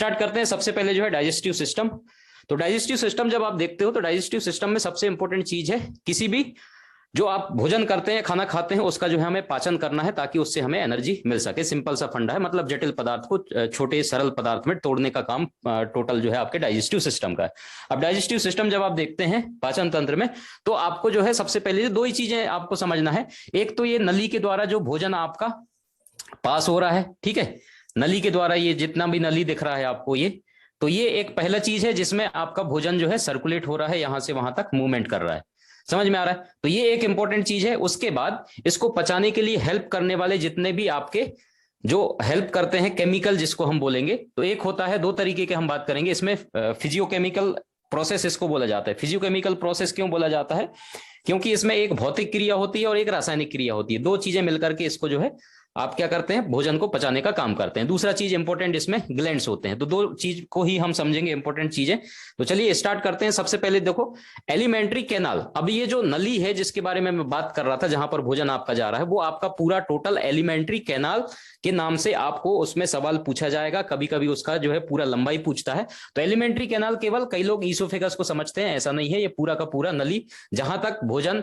Start करते हैं। सबसे पहले जो है डाइजेस्टिव सिस्टम। तो डाइजेस्टिव सिस्टम जब आप देखते हो तो डाइजेस्टिव सिस्टम में सबसे इंपॉर्टेंट चीज है, किसी भी जो आप भोजन करते हैं, खाना खाते हैं, उसका जो है हमें पाचन करना है ताकि उससे हमें एनर्जी मिल सके। सिंपल सा फंडा है, मतलब जटिल पदार्थ को छोटे सरल पदार्थ में तोड़ने का काम टोटल जो है आपके डाइजेस्टिव सिस्टम का है। अब डाइजेस्टिव सिस्टम जब आप देखते हैं पाचन तंत्र में, तो आपको जो है सबसे पहले दो ही चीजें आपको समझना है। एक तो ये नली के द्वारा जो भोजन आपका पास हो रहा है, ठीक है, नली के द्वारा ये जितना भी नली दिख रहा है आपको ये, तो ये एक पहला चीज है जिसमें आपका भोजन जो है सर्कुलेट हो रहा है, यहां से वहां तक मूवमेंट कर रहा है। समझ में आ रहा है? तो ये एक इंपॉर्टेंट चीज है। उसके बाद इसको पचाने के लिए हेल्प करने वाले जितने भी आपके जो हेल्प करते हैं केमिकल, जिसको हम बोलेंगे, तो एक होता है, दो तरीके के हम बात करेंगे इसमें। फिजियोकेमिकल प्रोसेस इसको बोला जाता है। फिजियोकेमिकल प्रोसेस क्यों बोला जाता है? क्योंकि इसमें एक भौतिक क्रिया होती है और एक रासायनिक क्रिया होती है। दो चीजें मिलकर के इसको जो है आप क्या करते हैं, भोजन को पचाने का काम करते हैं। दूसरा चीज इंपॉर्टेंट इसमें ग्लैंड्स होते हैं। तो दो चीज को ही हम समझेंगे इंपॉर्टेंट चीजें। तो चलिए स्टार्ट करते हैं। सबसे पहले देखो एलिमेंट्री कैनाल। अब ये जो नली है जिसके बारे में मैं बात कर रहा था, जहां पर भोजन आपका जा रहा है, वो आपका पूरा टोटल एलिमेंट्री कैनाल के नाम से आपको उसमें सवाल पूछा जाएगा। कभी कभी उसका जो है पूरा लंबाई पूछता है। तो एलिमेंट्री कैनाल केवल कई लोग ईसोफेगस को समझते हैं, ऐसा नहीं है। ये पूरा का पूरा नली, जहां तक भोजन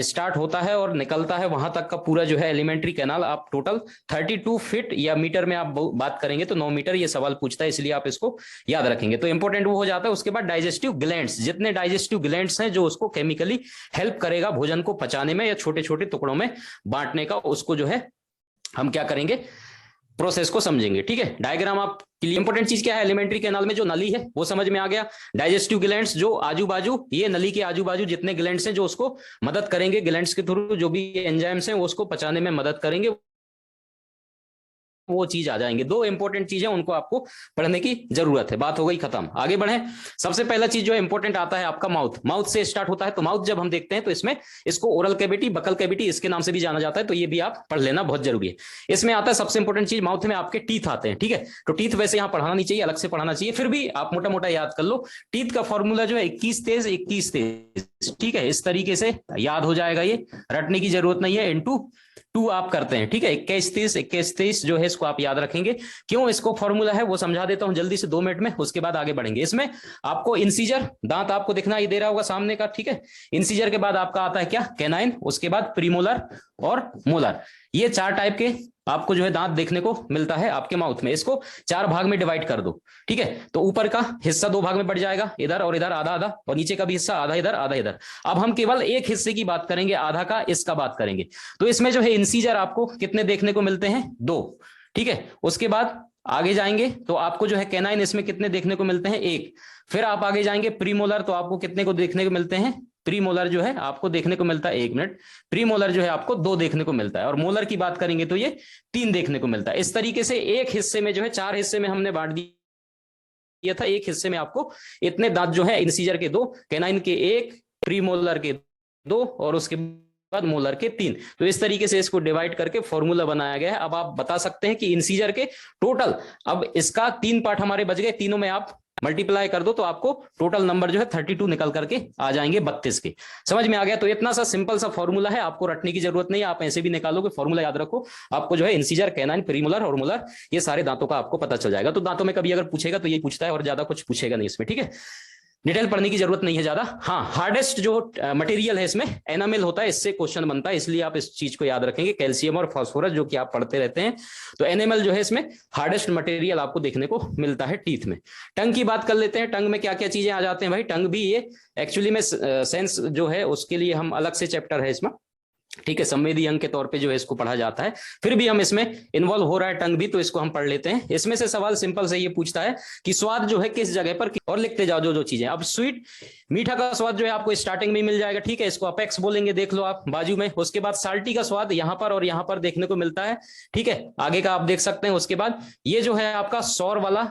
स्टार्ट होता है और निकलता है, वहां तक का पूरा जो है एलिमेंट्री कैनाल आप टोटल 32 फीट या मीटर में आप बात करेंगे तो 9 मीटर ये सवाल पूछता है, इसलिए आप इसको याद रखेंगे। तो इंपॉर्टेंट वो हो जाता है। उसके बाद डाइजेस्टिव ग्लैंड्स, जितने डाइजेस्टिव ग्लैंड्स हैं जो उसको केमिकली हेल्प करेगा भोजन को पचाने में या छोटे छोटे टुकड़ों में बांटने का, उसको जो है हम क्या करेंगे, प्रोसेस को समझेंगे। ठीक है, डायग्राम आप के लिए इंपॉर्टेंट चीज क्या है, एलिमेंट्री कैनाल में जो नली है वो समझ में आ गया। डाइजेस्टिव ग्लैंड्स जो आजू बाजू, ये नली के आजू बाजू जितने ग्लैंड्स हैं जो उसको मदद करेंगे, ग्लैंड्स के थ्रू जो भी एंजाइम्स हैं वो उसको पचाने में मदद करेंगे, वो चीज आ जाएंगे। दो इंपॉर्टेंट चीजें उनको आपको पढ़ने की जरूरत है। बात हो गई खत्म, आगे बढ़े। सबसे पहला चीज जो इंपॉर्टेंट आता है आपका माउथ। माउथ से स्टार्ट होता है। तो माउथ जब हम देखते हैं तो इसमें इसको ओरल कैविटी, बकल कैविटी इसके नाम से भी जाना जाता है। तो ये भी आप पढ़ लेना, बहुत जरूरी है। इसमें आता है सबसे इंपॉर्टेंट चीज, माउथ में आपके टीथ आते हैं। ठीक है, तो टीथ वैसे यहां पढ़ाना नहीं चाहिए, अलग से पढ़ाना चाहिए, फिर भी आप मोटा मोटा याद कर लो। टीथ का फॉर्मूला जो है 21 तेज 21 तेज। ठीक है, इस तरीके से याद हो जाएगा, ये रटने की जरूरत नहीं है। इनटू 2 आप करते हैं। ठीक है, 21 30 21 30 जो है इसको आप याद रखेंगे। क्यों इसको फॉर्मूला है वो समझा देता हूं जल्दी से 2 मिनट में, उसके बाद आगे बढ़ेंगे। इसमें आपको इंसीजर, दांत आपको दिखना ही दे रहा होगा सामने का। ठीक है, इंसीजर के बाद आपका आता है क्या, कैनाइन, उसके बाद प्रीमोलर और मोलर। ये 4 टाइप के आपको जो है दांत देखने को मिलता है आपके माउथ में। इसको 4 भाग में डिवाइड कर दो। ठीक है, तो ऊपर का हिस्सा 2 भाग में बढ़ जाएगा, इधर और इधर आधा आधा, और नीचे का भी हिस्सा आधा इधर आधा इधर। अब हम केवल एक हिस्से की बात करेंगे, आधा का, इसका बात करेंगे। तो इसमें जो है इंसीजर आपको कितने देखने को मिलते हैं, 2। ठीक है, उसके बाद आगे जाएंगे तो आपको जो है कैनाइन इसमें कितने देखने को मिलते हैं, 1। फिर आप आगे जाएंगे प्रीमोलर, तो आपको कितने को देखने को मिलते हैं, प्रीमोलर जो है आपको देखने को मिलता है, 1 मिनट, प्रीमोलर जो है आपको 2 देखने को मिलता है, और मोलर की बात करेंगे तो ये 3 देखने को मिलता है। इस तरीके से एक हिस्से में जो है 4 हिस्से में हमने बांट दिया था। एक हिस्से में आपको इतने दांत जो है इंसीजर के 2, कैनाइन के 1, प्रीमोलर के 2 और उसके बाद मोलर के 3। तो इस तरीके से इसको डिवाइड करके फॉर्मूला बनाया गया है। अब आप बता सकते हैं कि इंसीजर के टोटल, अब इसका 3 पार्ट हमारे बच गए, तीनों में आप मल्टीप्लाई कर दो तो आपको टोटल नंबर जो है 32 निकल करके आ जाएंगे 32 के। समझ में आ गया? तो इतना सा सिंपल सा फॉर्मूला है, आपको रटने की जरूरत नहीं है, आप ऐसे भी निकालोगे, फॉर्मूला याद रखो। आपको जो है इंसीजर, कैनाइन, प्रीमोलर और मोलर, ये सारे दांतों का आपको पता चल जाएगा। तो दांतों में कभी अगर पूछेगा तो ये पूछता है, और ज्यादा कुछ पूछेगा नहीं इसमें। ठीक है, डिटेल पढ़ने की जरूरत नहीं है ज्यादा। हाँ, हार्डेस्ट जो मटेरियल है इसमें एनामेल होता है, इससे क्वेश्चन बनता है, इसलिए आप इस चीज को याद रखेंगे। कैल्शियम और फास्फोरस जो कि आप पढ़ते रहते हैं, तो एनामेल जो है इसमें हार्डेस्ट मटेरियल आपको देखने को मिलता है टीथ में। टंग की बात कर लेते हैं। टंग में क्या क्या चीजें आ जाते हैं भाई? टंग भी ये एक्चुअली में सेंस जो है उसके लिए हम अलग से चैप्टर है इसमें। ठीक है, संवेदी अंग के तौर पे जो है इसको पढ़ा जाता है, फिर भी हम इसमें इन्वॉल्व हो रहा है टंग भी, तो इसको हम पढ़ लेते हैं। इसमें से सवाल सिंपल से ये पूछता है कि स्वाद जो है किस जगह पर, और लिखते जाओ जो जो चीजें। अब स्वीट, मीठा का स्वाद जो है आपको स्टार्टिंग में मिल जाएगा। ठीक है, इसको अपेक्स बोलेंगे, देख लो आप बाजू में। उसके बाद साल्टी का स्वाद यहाँ पर और यहाँ पर देखने को मिलता है। ठीक है, आगे का आप देख सकते हैं। उसके बाद ये जो है आपका सौर वाला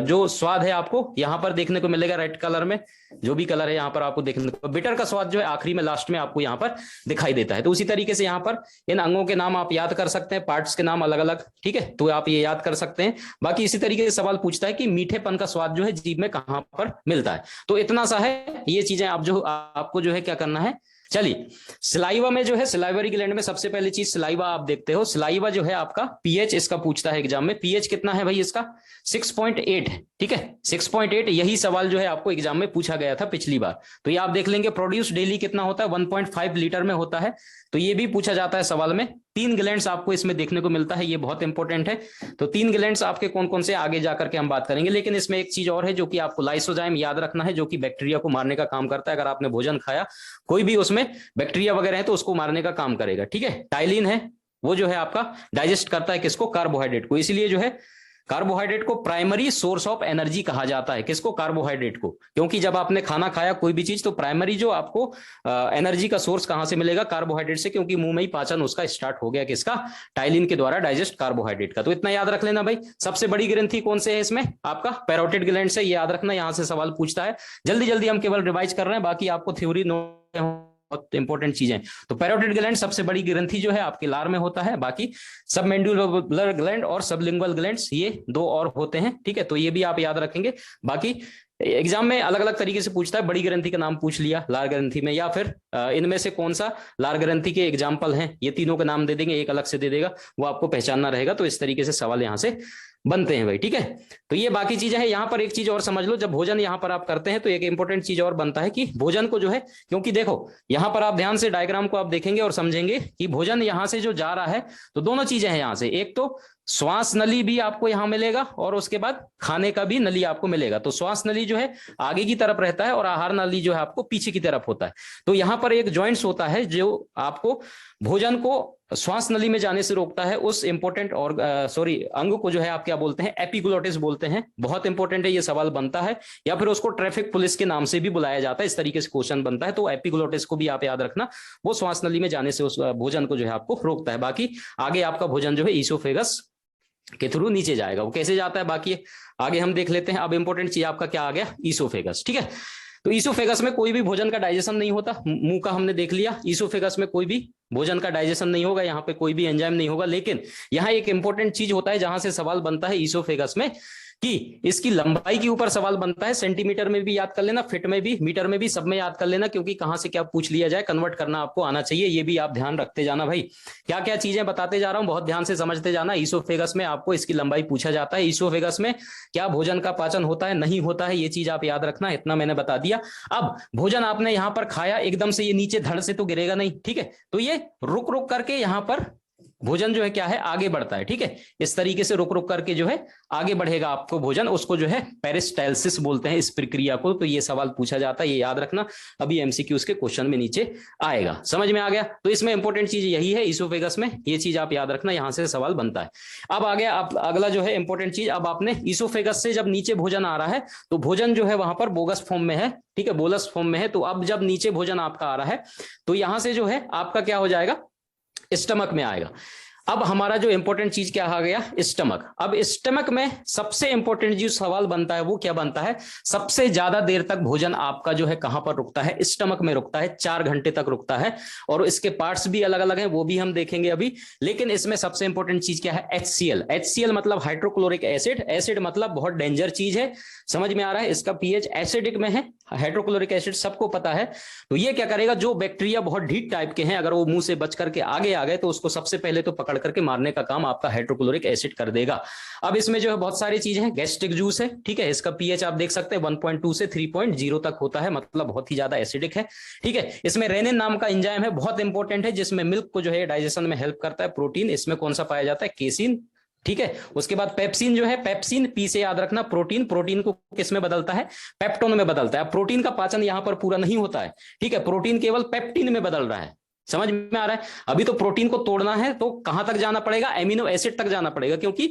जो स्वाद है आपको यहाँ पर देखने को मिलेगा, रेड कलर में, जो भी कलर है यहाँ पर आपको देखने को। बिटर का स्वाद जो है आखिरी में, लास्ट में आपको यहाँ पर दिखाई देता है। तो उसी तरीके से यहाँ पर इन अंगों के नाम आप याद कर सकते हैं, पार्ट्स के नाम अलग अलग। ठीक है, तो आप ये याद कर सकते हैं। बाकी इसी तरीके से सवाल पूछता है कि मीठेपन का स्वाद जो है जीभ में कहां पर मिलता है। तो इतना सा है, ये चीजें आप जो आपको जो है क्या करना है, चलिए, सिलाइवा में जो है, सिलाइवरी ग्लैंड में सबसे पहली चीज सिलाइवा आप देखते हो। सिलाइवा जो है आपका पीएच इसका पूछता है एग्जाम में, पीएच कितना है भाई इसका 6.8 है, ठीक है 6.8। यही सवाल जो है आपको एग्जाम में पूछा गया था पिछली बार, तो ये आप देख लेंगे। प्रोड्यूस डेली कितना होता है 1.5 लीटर में होता है, तो ये भी पूछा जाता है सवाल में। 3 ग्लैंड्स आपको इसमें देखने को मिलता है, ये बहुत इंपॉर्टेंट है। तो 3 ग्लैंड्स आपके कौन कौन से आगे जाकर के हम बात करेंगे, लेकिन इसमें एक चीज और है जो कि आपको लाइसोजाइम याद रखना है, जो कि बैक्टीरिया को मारने का काम करता है। अगर आपने भोजन खाया कोई भी उसमें बैक्टीरिया वगैरह है तो उसको मारने का काम करेगा, ठीक है। टाइलिन है वो जो है आपका डाइजेस्ट करता है किसको, कार्बोहाइड्रेट को। इसलिए जो है कार्बोहाइड्रेट को प्राइमरी सोर्स ऑफ एनर्जी कहा जाता है, किसको, कार्बोहाइड्रेट को। क्योंकि जब आपने खाना खाया कोई भी चीज, तो प्राइमरी जो आपको एनर्जी का सोर्स कहां से मिलेगा, कार्बोहाइड्रेट से, क्योंकि मुंह में ही पाचन उसका स्टार्ट हो गया किसका, टाइलिन के द्वारा डाइजेस्ट कार्बोहाइड्रेट का। तो इतना याद रख लेना भाई। सबसे बड़ी ग्रंथि कौन से है इसमें, आपका पैरोटिड ग्लैंड से, ये याद रखना, यहां से सवाल पूछता है। जल्दी जल्दी हम केवल रिवाइज कर रहे हैं, बाकी आपको थ्योरी बहुत इंपॉर्टेंट चीजें। तो पैरोटिड ग्लैंड सबसे बड़ी ग्रंथि जो है आपके लार में होता है। बाकी सबमेंडुलर ग्लैंड और सबलिंगुअल ग्लैंड्स ये 2 और होते हैं, ठीक है। तो ये भी आप याद रखेंगे। बाकी एग्जाम में अलग अलग तरीके से पूछता है, बड़ी ग्रंथि का नाम पूछ लिया लार ग्रंथि में, या फिर इनमें से कौन सा लार ग्रंथि के एग्जाम्पल हैं, ये तीनों का नाम दे देंगे, एक अलग से दे देगा, वो आपको पहचानना रहेगा। तो इस तरीके से सवाल यहां से बनते हैं भाई, ठीक है। तो ये बाकी चीजें हैं। यहां पर एक चीज और समझ लो, जब भोजन यहां पर आप करते हैं तो एक इंपॉर्टेंट चीज और बनता है कि भोजन को जो है, क्योंकि देखो यहां पर आप ध्यान से डायग्राम को आप देखेंगे और समझेंगे कि भोजन यहां से जो जा रहा है, तो दोनों चीजें हैं यहां से, एक तो श्वास नली भी आपको यहां मिलेगा और उसके बाद खाने का भी नली आपको मिलेगा। तो श्वास नली जो है आगे की तरफ रहता है और आहार नली जो है आपको पीछे की तरफ होता है। तो यहां पर एक जॉइंट्स होता है जो आपको भोजन को श्वास नली में जाने से रोकता है, उस इंपॉर्टेंट और अंग को जो है आप क्या बोलते हैं, एपिग्लोटिस बोलते हैं। बहुत इंपॉर्टेंट है, ये सवाल बनता है, या फिर उसको ट्रैफिक पुलिस के नाम से भी बुलाया जाता है, इस तरीके से क्वेश्चन बनता है। तो एपिग्लोटिस को भी आप याद रखना, वो श्वास नली में जाने से उस भोजन को जो है आपको रोकता है। बाकी आगे आपका भोजन जो है ईसोफेगस के थ्रू नीचे जाएगा। वो कैसे जाता है बाकी आगे हम देख लेते हैं। अब इंपॉर्टेंट चीज आपका क्या आ गया, ईसोफेगस, ठीक है। तो ईसोफेगस में कोई भी भोजन का डाइजेशन नहीं होता, मुंह का हमने देख लिया। ईसोफेगस में कोई भी भोजन का डाइजेशन नहीं होगा, यहाँ पे कोई भी एंजाइम नहीं होगा। लेकिन यहाँ एक इंपॉर्टेंट चीज होता है जहां से सवाल बनता है ईसोफेगस में, कि इसकी लंबाई के ऊपर सवाल बनता है। सेंटीमीटर में भी याद कर लेना, फीट में भी, मीटर में भी, सब में याद कर लेना, क्योंकि कहां से क्या पूछ लिया जाए कन्वर्ट करना आपको आना चाहिए। ये भी आप ध्यान रखते जाना भाई। क्या क्या चीजें बताते जा रहा हूं, बहुत ध्यान से समझते जाना। ईसोफेगस में आपको इसकी लंबाई पूछा जाता है। ईसोफेगस में क्या भोजन का पाचन होता है, नहीं होता है, ये चीज आप याद रखना। इतना मैंने बता दिया। अब भोजन आपने यहां पर खाया, एकदम से ये नीचे धड़ से तो गिरेगा नहीं, ठीक है। तो ये रुक रुक करके यहां पर भोजन जो है क्या है, आगे बढ़ता है, ठीक है। इस तरीके से रुक रुक करके जो है आगे बढ़ेगा आपको भोजन, उसको जो है पेरिस्टाल्सिस बोलते हैं इस प्रक्रिया को। तो ये सवाल पूछा जाता है, ये याद रखना, अभी एमसीक्यूज के क्वेश्चन में नीचे आएगा। समझ में आ गया। तो इसमें इंपॉर्टेंट चीज यही है, ईसोफेगस में ये चीज आप याद रखना, यहां से सवाल बनता है। अब आ गया आप अगला जो है इंपॉर्टेंट चीज, अब आपने ईसोफेगस से जब नीचे भोजन आ रहा है, तो भोजन जो है वहां पर बोगस फॉर्म में है, ठीक है, बोलस फॉर्म में है। तो अब जब नीचे भोजन आपका आ रहा है, तो यहां से जो है आपका क्या हो जाएगा, स्टमक में आएगा। अब हमारा जो इंपॉर्टेंट चीज क्या आ गया, स्टमक। अब स्टमक में सबसे इंपॉर्टेंट जो सवाल बनता है वो क्या बनता है, सबसे ज्यादा देर तक भोजन आपका जो है कहां पर रुकता है, स्टमक में रुकता है, 4 घंटे तक रुकता है। और इसके पार्ट्स भी अलग अलग हैं, वो भी हम देखेंगे अभी। लेकिन इसमें सबसे इंपॉर्टेंट चीज क्या है, HCl। HCl मतलब हाइड्रोक्लोरिक एसिड। एसिड मतलब बहुत डेंजर चीज है, समझ में आ रहा है। इसका पीएच एसिडिक में है, हाइड्रोक्लोरिक एसिड सबको पता है। तो ये क्या करेगा, जो बैक्टीरिया बहुत ढीठ टाइप के हैं, अगर वो मुंह से बच करके आगे आ गए, तो उसको सबसे पहले तो पकड़ करके मारने का काम आपका हाइड्रोक्लोरिक एसिड कर देगा। अब इसमें जो है बहुत सारी चीजें हैं, गैस्ट्रिक जूस है, ठीक है। इसका पीएच आप देख सकते हैं 1.2 से 3.0 तक होता है, मतलब बहुत ही ज्यादा एसिडिक है, ठीक है। इसमें रेनिन नाम का एंजाइम है, बहुत इंपॉर्टेंट है, जिसमें मिल्क को जो है डाइजेशन में हेल्प करता है। प्रोटीन इसमें कौन सा पाया जाता है, केसिन, ठीक है। उसके बाद पेप्सिन जो है, पेप्सिन पी से याद रखना, प्रोटीन। प्रोटीन को किस में बदलता है, पेप्टोन में बदलता है। प्रोटीन का पाचन यहां पर पूरा नहीं होता है, ठीक है, प्रोटीन केवल पेप्टिन में बदल रहा है। समझ में आ रहा है। अभी तो प्रोटीन को तोड़ना है तो कहां तक जाना पड़ेगा, एमिनो एसिड तक जाना पड़ेगा, क्योंकि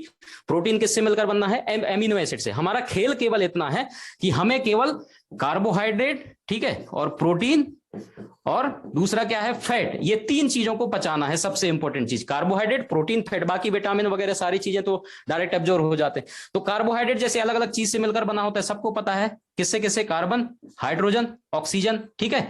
प्रोटीन किससे मिलकर बनना है, एमिनो एसिड से। हमारा खेल केवल इतना है कि हमें केवल कार्बोहाइड्रेट, ठीक है, और प्रोटीन, और दूसरा क्या है, फैट, ये 3 चीजों को पचाना है। सबसे इंपॉर्टेंट चीज कार्बोहाइड्रेट, प्रोटीन, फैट। बाकी विटामिन वगैरह सारी चीजें तो डायरेक्ट एब्जॉर्ब हो जाते हैं। तो कार्बोहाइड्रेट जैसे अलग अलग चीज से मिलकर बना होता है, सबको पता है, किससे किससे, कार्बन, हाइड्रोजन, ऑक्सीजन, ठीक है।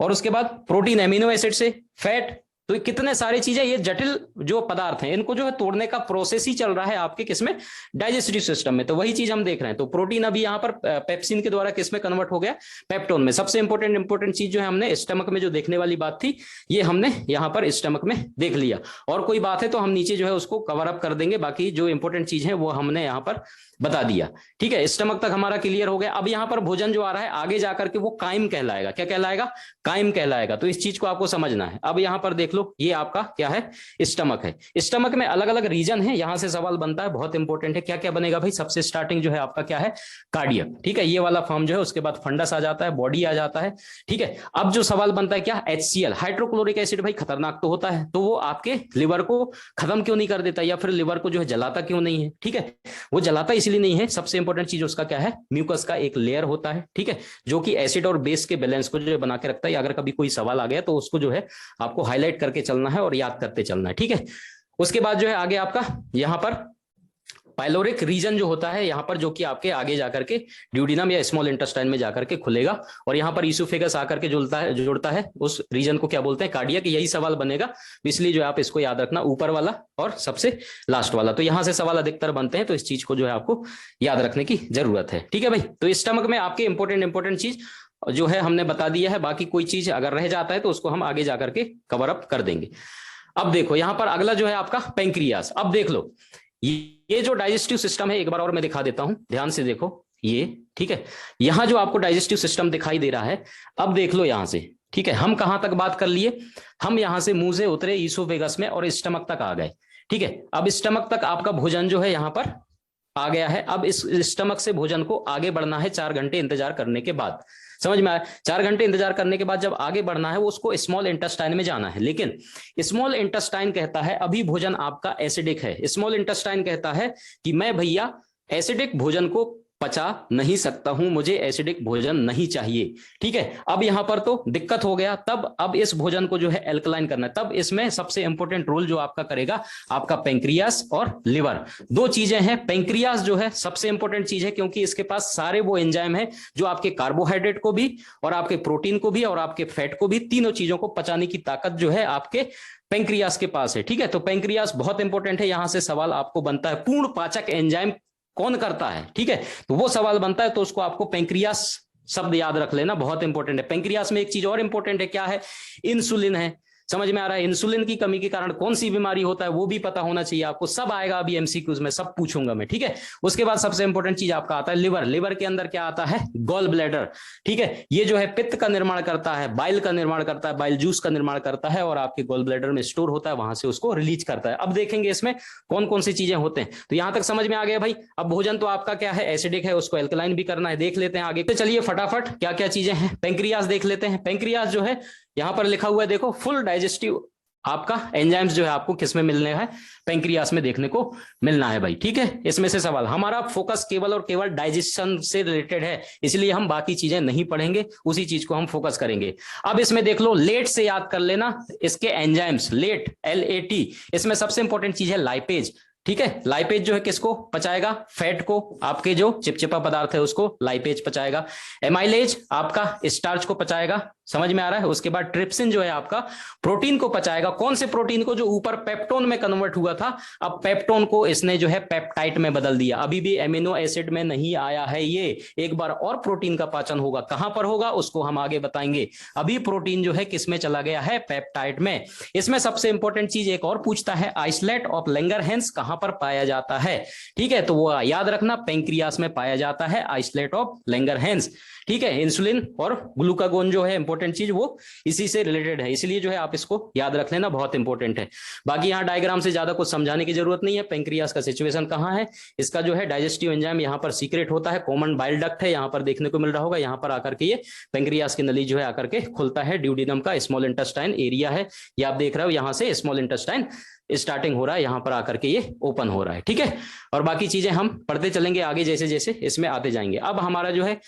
और उसके बाद प्रोटीन एमिनो एसिड से, फैट तो कितने सारी चीजें, ये जटिल जो पदार्थ हैं इनको जो है तोड़ने का प्रोसेस ही चल रहा है आपके किसमें, डाइजेस्टिव सिस्टम में। तो वही चीज हम देख रहे हैं। तो प्रोटीन अभी यहां पर पेप्सिन के द्वारा किसमें कन्वर्ट हो गया, पेप्टोन में। सबसे इंपॉर्टेंट चीज जो है हमने स्टमक में जो देखने वाली बात थी, ये हमने यहां पर स्टमक में देख लिया। और कोई बात है तो हम नीचे जो है उसको कवर अप कर देंगे, बाकी जो इंपॉर्टेंट चीज है वो हमने यहां पर बता दिया। ठीक है, स्टमक तक हमारा क्लियर हो गया। अब यहां पर भोजन जो आ रहा है आगे जाकर के वो काइम कहलाएगा। क्या कहलाएगा, काइम कहलाएगा। तो इस चीज को आपको समझना है। अब यहां पर देख लो, ये आपका क्या है, स्टमक है। स्टमक में अलग अलग रीजन है, यहां से सवाल बनता है, बहुत इंपॉर्टेंट है। क्या क्या बनेगा भाई, सबसे स्टार्टिंग जो है आपका क्या है, कार्डियक। ठीक है, ये वाला फॉर्म जो है, उसके बाद फंडस आ जाता है, बॉडी आ जाता है। ठीक है, अब जो सवाल बनता है क्या, HCl हाइड्रोक्लोरिक एसिड भाई खतरनाक तो होता है, तो वो आपके लिवर को खत्म क्यों नहीं कर देता, या फिर लिवर को जो है जलाता क्यों नहीं है। ठीक है, वो जलाता इसलिए नहीं है, सबसे इंपॉर्टेंट चीज उसका क्या है, म्यूकस का एक लेयर होता है। ठीक है, जो कि एसिड और बेस के बैलेंस को जो है बना के रखता है। अगर कभी कोई सवाल आ गया तो उसको जो है आपको हाईलाइट करके चलना है और याद करते चलना है। ठीक है, उसके बाद जो है आगे आपका यहां पर पाइलोरिक रीजन जो होता है यहां पर, जो कि आपके आगे जाकर के ड्यूडिनम या स्मॉल इंटेस्टाइन में जाकर के खुलेगा, और यहां पर ईसोफेगस आकर के जुड़ता है उस रीजन को क्या बोलते हैं, कार्डियक। यही सवाल बनेगा, इसलिए जो आप इसको याद रखना, ऊपर वाला और सबसे लास्ट वाला। तो यहां से सवाल अधिकतर बनते हैं, तो इस चीज को जो है आपको याद रखने की जरूरत है। ठीक है भाई, तो स्टमक में आपके इंपॉर्टेंट चीज जो है हमने बता दिया है। बाकी कोई चीज अगर रह जाता है तो उसको हम आगे जाकर के कवर अप कर देंगे। अब देखो यहां पर अगला जो है आपका पेंक्रियास। अब देख लो, ये जो डाइजेस्टिव सिस्टम है, एक बार और मैं दिखा देता हूं, ध्यान से देखो ये। ठीक है, यहां जो आपको डाइजेस्टिव सिस्टम दिखाई दे रहा है, अब देख लो यहां से। ठीक है, हम कहां तक बात कर लिए, हम यहां से मुंह से उतरे ईसोफेगस में और स्टमक तक आ गए। ठीक है, अब स्टमक तक आपका भोजन जो है यहां पर आ गया है। अब इस स्टमक से भोजन को आगे बढ़ना है 4 घंटे इंतजार करने के बाद। समझ में आया, 4 घंटे इंतजार करने के बाद जब आगे बढ़ना है, वो उसको स्मॉल इंटेस्टाइन में जाना है। लेकिन स्मॉल इंटेस्टाइन कहता है अभी भोजन आपका एसिडिक है। स्मॉल इंटेस्टाइन कहता है कि मैं भैया एसिडिक भोजन को पचा नहीं सकता हूं, मुझे एसिडिक भोजन नहीं चाहिए। ठीक है, अब यहां पर तो दिक्कत हो गया। तब अब इस भोजन को जो है एल्कलाइन करना है। तब इसमें सबसे इंपॉर्टेंट रोल जो आपका करेगा आपका पेंक्रियास और लिवर। दो चीजें हैं। पेंक्रियास जो है सबसे इंपॉर्टेंट चीज है, क्योंकि इसके पास सारे वो एंजाइम है जो आपके कार्बोहाइड्रेट को भी और आपके प्रोटीन को भी और आपके फैट को भी, तीनों चीजों को पचाने की ताकत जो है आपके पेंक्रियास के पास है। ठीक है, तो पेंक्रियास बहुत इंपॉर्टेंट है। यहां से सवाल आपको बनता है, पूर्ण पाचक एंजाइम कौन करता है। ठीक है, तो वो सवाल बनता है, तो उसको आपको पेंक्रियास शब्द याद रख लेना, बहुत इंपॉर्टेंट है। पेंक्रियास में एक चीज और इंपॉर्टेंट है, क्या है, इंसुलिन है। समझ में आ रहा है, इंसुलिन की कमी के कारण कौन सी बीमारी होता है वो भी पता होना चाहिए आपको। सब आएगा अभी एमसीक्यूज में, सब पूछूंगा मैं। ठीक है, उसके बाद सबसे इंपॉर्टेंट चीज आपका आता है लिवर। लिवर के अंदर क्या आता है, गॉल ब्लैडर। ठीक है, ये जो है पित्त का निर्माण करता है, बाइल का निर्माण करता है, बाइल जूस का निर्माण करता है, और आपके गॉल ब्लैडर में स्टोर होता है, वहां से उसको रिलीज करता है। अब देखेंगे इसमें कौन कौन सी चीजें होते हैं। तो यहां तक समझ में आ गया भाई। अब भोजन तो आपका क्या है, एसिडिक है, उसको एल्कलाइन भी करना है। देख लेते हैं आगे, तो चलिए फटाफट क्या क्या चीजें हैं। पेंक्रियास देख लेते हैं। पेंक्रियास जो है यहां पर लिखा हुआ है, देखो, फुल डाइजेस्टिव आपका एंजाइम्स जो है आपको किसमें मिलने है, पेंक्रियास में देखने को मिलना है भाई। ठीक है, इसमें से सवाल, हमारा फोकस केवल और केवल डाइजेशन से रिलेटेड है, इसलिए हम बाकी चीजें नहीं पढ़ेंगे, उसी चीज को हम फोकस करेंगे। अब इसमें देख लो, लेट से याद कर लेना इसके एंजाइम्स, लेट LAT। इसमें सबसे इंपॉर्टेंट चीज है लाइपेज। ठीक है, लाइपेज जो है किसको पचाएगा, फैट को, आपके जो चिपचिपा पदार्थ है उसको लाइपेज पचाएगा। एमाइलेज आपका स्टार्च को पचाएगा। समझ में आ रहा है। उसके बाद ट्रिप्सिन जो है आपका प्रोटीन को पचाएगा। कौन से प्रोटीन को, जो ऊपर पेप्टोन में कन्वर्ट हुआ था, अब पेप्टोन को इसने जो है पेप्टाइड में बदल दिया। अभी भी एमिनो एसिड में नहीं आया है ये, एक बार और प्रोटीन का पाचन होगा। कहां पर होगा उसको हम आगे बताएंगे। अभी प्रोटीन जो है किसमें चला गया है, पेप्टाइड में। इसमें सबसे इंपॉर्टेंट चीज एक और पूछता है, आइसोलेट ऑफ लैंगरहैंस कहां पर पाया जाता है। ठीक है, तो वो याद रखना, पेंक्रियास में पाया जाता है आइसोलेट ऑफ लैंगरहैंस। ठीक है, इंसुलिन और ग्लूकागोन जो है इंपॉर्टेंट चीज, वो इसी से रिलेटेड है, इसलिए जो है आप इसको याद रख लेना, बहुत इंपॉर्टेंट है। बाकी यहाँ डायग्राम से ज्यादा कुछ समझाने की जरूरत नहीं है। पेंक्रियास का सिचुएशन कहाँ है, इसका जो है डाइजेस्टिव एंजाइम यहाँ पर सीक्रेट होता है, कॉमन बाइल डक्ट है, यहाँ पर देखने को मिल रहा होगा। यहाँ पर आकर के ये पेंक्रियास की नली जो है आकर के खुलता है, ड्यूडिनम का स्मॉल इंटेस्टाइन एरिया है, ये आप देख रहे हो। यहाँ से स्मॉल इंटेस्टाइन स्टार्टिंग हो रहा है, यहां पर आकर के ये ओपन हो रहा है। ठीक है, और बाकी चीजें हम पढ़ते चलेंगे आगे, जैसे जैसे इसमें आते जाएंगे। अब हमारा जो है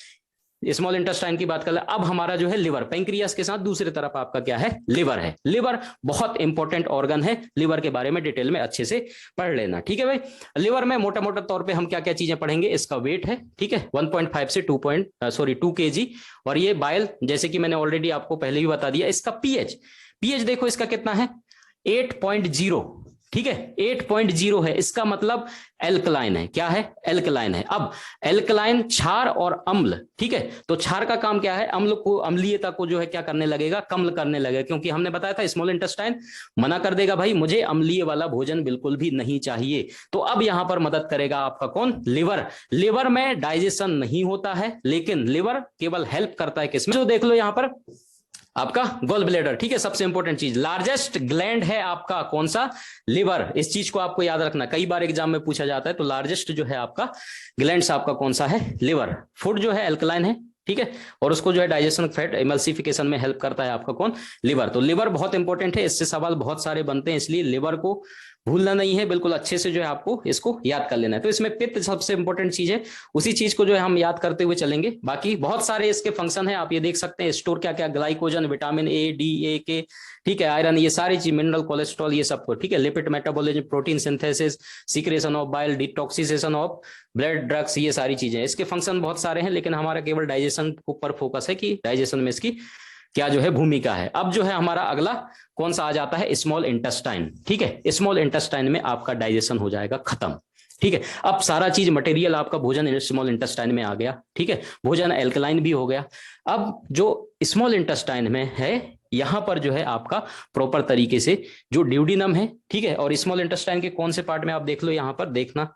स्मॉल इंटेस्टाइन की बात कर ले, अब हमारा जो है लिवर, पेंक्रियास के साथ दूसरी तरफ आपका क्या है, लिवर है। लिवर बहुत इंपॉर्टेंट ऑर्गन है, लिवर के बारे में डिटेल में अच्छे से पढ़ लेना। ठीक है भाई, लिवर में मोटा मोटा तौर पे हम क्या क्या चीजें पढ़ेंगे। इसका वेट है, ठीक है, 1.5 से 2 kg, और ये बाइल, जैसे कि मैंने ऑलरेडी आपको पहले ही बता दिया। इसका पीएच देखो, इसका कितना है, 8.0, ठीक है 8.0 है, इसका मतलब एल्कलाइन है। क्या है? एल्कलाइन है। अब एल्कलाइन क्षार और अम्ल, ठीक है, तो क्षार का काम क्या है? अम्ल को, अम्लीयता को जो है क्या करने लगेगा? कम करने लगेगा, क्योंकि हमने बताया था स्मॉल इंटेस्टाइन मना कर देगा, भाई मुझे अम्लीय वाला भोजन बिल्कुल भी नहीं चाहिए। तो अब यहां पर मदद करेगा आपका कौन? लिवर। लिवर में डाइजेशन नहीं होता है, लेकिन लिवर केवल हेल्प करता है किसमें? जो देख लो यहां पर आपका गॉल ब्लैडर, ठीक है, सबसे इंपॉर्टेंट चीज, लार्जेस्ट ग्लैंड है आपका कौन सा? लिवर। इस चीज को आपको याद रखना, कई बार एग्जाम में पूछा जाता है। तो लार्जेस्ट जो है आपका ग्लैंड आपका कौन सा है? लिवर। फूड जो है एल्कलाइन है, ठीक है, और उसको जो है डाइजेशन, फैट इमल्सिफिकेशन में हेल्प करता है आपका कौन? लिवर। तो लिवर बहुत इंपॉर्टेंट है, इससे सवाल बहुत सारे बनते हैं, इसलिए लिवर को भूलना नहीं है, बिल्कुल अच्छे से जो है आपको इसको याद कर लेना है। तो इसमें पित्त सबसे इंपॉर्टेंट चीज है, उसी चीज को जो है हम याद करते हुए चलेंगे। बाकी बहुत सारे इसके फंक्शन है, आप ये देख सकते हैं, स्टोर क्या क्या, ग्लाइकोजन, विटामिन ए, डी, ए, के, ठीक है, आयरन, ये सारी चीज, मिनरल, कोलेस्ट्रॉल, ये सब को, ठीक है, lipid metabolism, protein synthesis, secretion of bile, detoxication of blood, drugs, ये सारी चीजें। इसके फंक्शन बहुत सारे हैं, लेकिन हमारा केवल डाइजेशन के ऊपर फोकस है कि डाइजेशन में इसकी क्या जो है भूमिका है। अब जो है हमारा अगला कौन सा आ जाता है? स्मॉल इंटेस्टाइन, ठीक है, स्मॉल इंटेस्टाइन में आपका डाइजेशन हो जाएगा खत्म, ठीक है। अब सारा चीज मटेरियल आपका भोजन स्मॉल इंटेस्टाइन में आ गया, ठीक है, भोजन एल्कलाइन भी हो गया। अब जो स्मॉल इंटेस्टाइन में है, यहां पर जो है आपका प्रॉपर तरीके से जो ड्यूडिनम है, ठीक है, और स्मॉल इंटेस्टाइन के कौन से पार्ट में आप देख लो, यहां पर देखना,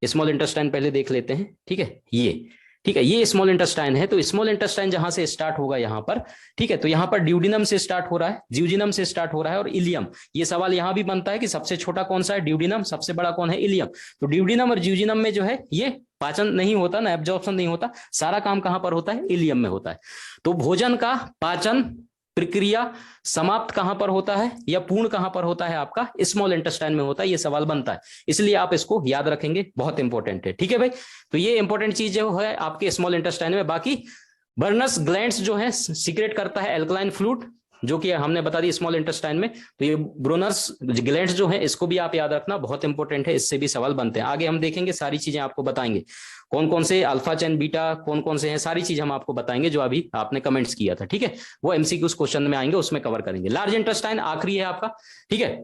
स्मॉल इंटेस्टाइन पहले देख लेते हैं, ठीक है, ये, ठीक है, ये स्मॉल इंटेस्टाइन है। तो स्मॉल इंटेस्टाइन जहां से स्टार्ट होगा यहां पर, ठीक है, तो यहां पर ड्यूडिनम से स्टार्ट हो रहा है, ज्यूजिनम से स्टार्ट हो रहा है, और इलियम। ये सवाल यहां भी बनता है कि सबसे छोटा कौन सा है? ड्यूडिनम। सबसे बड़ा कौन है? इलियम। तो ड्यूडिनम और ज्यूजिनम में जो है ये पाचन नहीं होता ना, एब्जॉर्प्शन नहीं होता, सारा काम कहां पर होता है? इलियम में होता है। तो भोजन का पाचन प्रक्रिया समाप्त कहां पर होता है या पूर्ण कहां पर होता है? आपका स्मॉल इंटेस्टाइन में होता है। ये सवाल बनता है, इसलिए आप इसको याद रखेंगे, बहुत इंपॉर्टेंट है, ठीक है भाई। तो ये इंपॉर्टेंट चीज जो है आपके स्मॉल इंटेस्टाइन में। बाकी बर्नस ग्लैंड्स जो है सीक्रेट करता है एल्कलाइन फ्लूइड, जो कि हमने बता दी स्मॉल इंटेस्टाइन में। तो ये ब्रोनर्स ग्लैंड्स जो है, इसको भी आप याद रखना, बहुत इंपॉर्टेंट है, इससे भी सवाल बनते हैं। आगे हम देखेंगे, सारी चीजें आपको बताएंगे, कौन कौन से अल्फा चैन, बीटा कौन कौन से हैं, सारी चीज हम आपको बताएंगे, जो अभी आपने कमेंट्स किया था, ठीक है, वो एमसीक्यूज क्वेश्चन में आएंगे, उसमें कवर करेंगे। लार्ज इंटेस्टाइन आखिरी है आपका, ठीक है।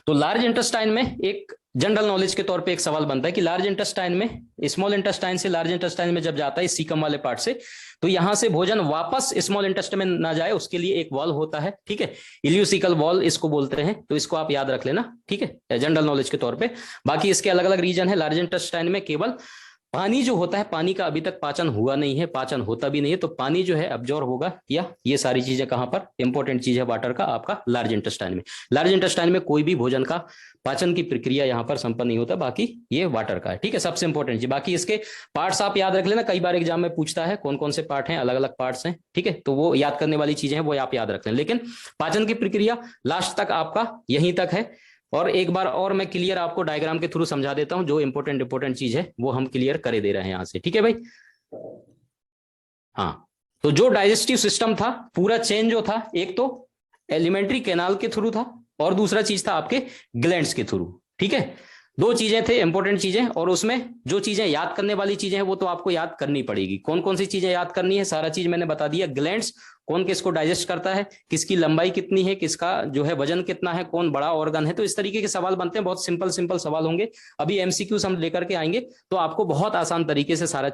तो लार्ज इंटेस्टाइन में एक जनरल नॉलेज के तौर पे एक सवाल बनता है कि लार्ज इंटेस्टाइन में, स्मॉल इंटेस्टाइन से लार्ज इंटेस्टाइन में जब जाता है सीकम वाले पार्ट से, तो यहां से भोजन वापस स्मॉल इंटेस्टाइन में ना जाए, उसके लिए एक वॉल होता है, ठीक है, इलियोसिकल वॉल इसको बोलते हैं। तो इसको आप याद रख लेना, ठीक है, जनरल नॉलेज के तौर पे। बाकी इसके अलग अलग रीजन है। लार्ज इंटेस्टाइन में केवल पानी जो होता है, पानी का अभी तक पाचन हुआ नहीं है, पाचन होता भी नहीं है, तो पानी जो है अब्जॉर्ब होगा, या ये सारी चीजें कहां पर इंपॉर्टेंट चीज है वाटर का आपका लार्ज इंटेस्टाइन में। लार्ज इंटेस्टाइन में कोई भी भोजन का पाचन की प्रक्रिया यहां पर संपन्न नहीं होता, बाकी ये वाटर का है, ठीक है, सबसे इंपॉर्टेंट चीज। बाकी इसके पार्ट्स आप याद रख लेना, कई बार एग्जाम में पूछता है कौन कौन से पार्ट हैं, अलग अलग पार्ट्स हैं, ठीक है, तो वो याद करने वाली चीजें हैं, वो आप याद रख लें। लेकिन पाचन की प्रक्रिया लास्ट तक आपका यहीं तक है। और एक बार और मैं क्लियर आपको डायग्राम के थ्रू समझा देता हूं, जो इंपॉर्टेंट चीज है वो हम क्लियर करे दे रहे हैं यहां से, ठीक है भाई। हाँ, तो जो डाइजेस्टिव सिस्टम था, पूरा चेन जो था, एक तो एलिमेंट्री कैनाल के थ्रू था, और दूसरा चीज था आपके ग्लैंड्स के थ्रू, ठीक है, दो चीजें थे इंपॉर्टेंट चीजें। और उसमें जो चीजें याद करने वाली चीजें हैं, वो तो आपको याद करनी पड़ेगी। कौन कौन सी चीजें याद करनी है, सारा चीज मैंने बता दिया। ग्लैंड्स, कौन किसको डाइजेस्ट करता है, किसकी लंबाई कितनी है, किसका जो है वजन कितना है, कौन बड़ा ऑर्गन है। तो इस तरीके के सवाल बनते हैं, बहुत सिंपल सिंपल सवाल होंगे। अभी एमसीक्यूज हम लेकर के आएंगे, तो आपको बहुत आसान तरीके से सारा